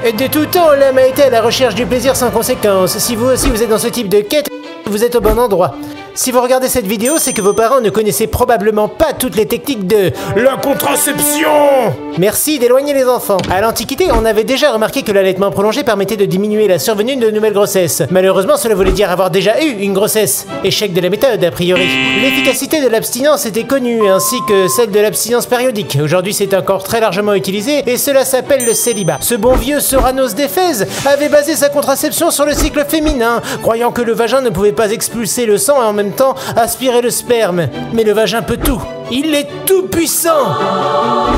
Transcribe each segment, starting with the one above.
De tout temps, l'homme a été à la recherche du plaisir sans conséquence. Si vous aussi vous êtes dans ce type de quête, vous êtes au bon endroit. Si vous regardez cette vidéo, c'est que vos parents ne connaissaient probablement pas toutes les techniques de la contraception. Merci d'éloigner les enfants. À l'Antiquité, on avait déjà remarqué que l'allaitement prolongé permettait de diminuer la survenue de nouvelles grossesses. Malheureusement, cela voulait dire avoir déjà eu une grossesse. Échec de la méthode, a priori. L'efficacité de l'abstinence était connue, ainsi que celle de l'abstinence périodique. Aujourd'hui, c'est encore très largement utilisé, et cela s'appelle le célibat. Ce bon vieux Soranos d'Éphèse avait basé sa contraception sur le cycle féminin, croyant que le vagin ne pouvait pas expulser le sang et en même temps aspirer le sperme. Mais le vagin peut tout. Il est tout puissant.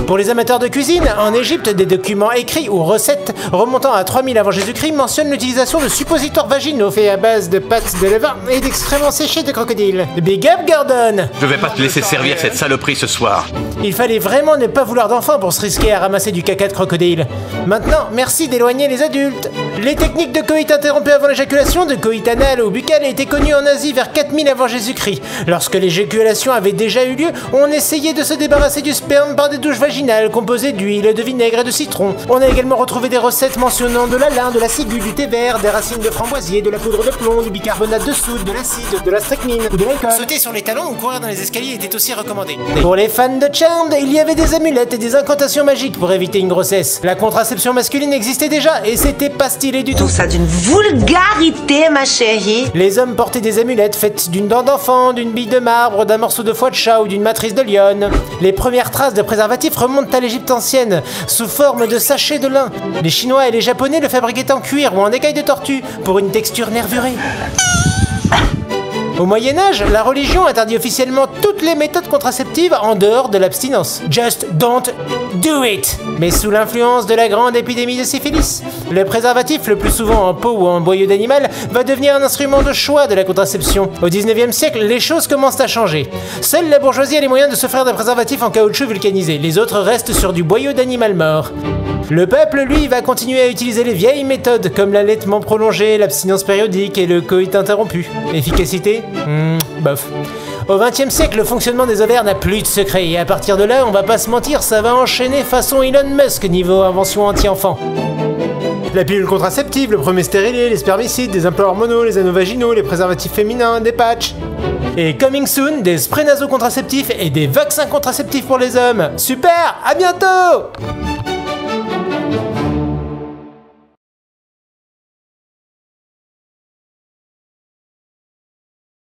Pour les amateurs de cuisine, en Égypte, des documents écrits ou recettes remontant à 3000 avant Jésus-Christ mentionnent l'utilisation de suppositoires vaginaux faits à base de pâtes de levain et d'excréments séchés de crocodile. Big up, Gordon. Je vais pas te laisser servir cette saloperie ce soir. Il fallait vraiment ne pas vouloir d'enfants pour se risquer à ramasser du caca de crocodile. Maintenant, merci d'éloigner les adultes. Les techniques de coït interrompu avant l'éjaculation, de coït anal ou buccal, étaient connues en Asie vers 4000 avant Jésus-Christ. Lorsque l'éjaculation avait déjà eu lieu, on essayait de se débarrasser du sperme par des douches vaginales composées d'huile, de vinaigre et de citron. On a également retrouvé des recettes mentionnant de la lin, de la ciguë, du thé vert, des racines de framboisier, de la poudre de plomb, du bicarbonate de soude, de l'acide, de la strychnine ou de l'alcool. Sauter sur les talons ou courir dans les escaliers était aussi recommandé. Pour les fans de Charmed, il y avait des amulettes et des incantations magiques pour éviter une grossesse. La contraception masculine existait déjà et c'était pas stylé du tout. Tout ça d'une vulgarité, ma chérie. Les hommes portaient des amulettes faites d'une dent d'enfant, d'une bille de marbre, d'un morceau de foie de chat ou d'une matrice de lion. Les premières traces de préservatifs remontent à l'Égypte ancienne, sous forme de sachets de lin. Les Chinois et les Japonais le fabriquaient en cuir ou en écaille de tortue, pour une texture nervurée. Au Moyen-Âge, la religion interdit officiellement toutes les méthodes contraceptives en dehors de l'abstinence. Just don't do it! Mais sous l'influence de la grande épidémie de syphilis, le préservatif, le plus souvent en peau ou en boyau d'animal, va devenir un instrument de choix de la contraception. Au 19e siècle, les choses commencent à changer. Seule la bourgeoisie a les moyens de se faire des préservatifs en caoutchouc vulcanisé. Les autres restent sur du boyau d'animal mort. Le peuple, lui, va continuer à utiliser les vieilles méthodes comme l'allaitement prolongé, l'abstinence périodique et le coït interrompu. Efficacité? Bof. Au XXe siècle, le fonctionnement des ovaires n'a plus de secret et à partir de là, on va pas se mentir, ça va enchaîner façon Elon Musk niveau invention anti-enfant. La pilule contraceptive, le premier stérilet, les spermicides, des implants hormonaux, les anneaux vaginaux, les préservatifs féminins, des patchs. Et coming soon, des sprays nasaux contraceptifs et des vaccins contraceptifs pour les hommes. Super, à bientôt!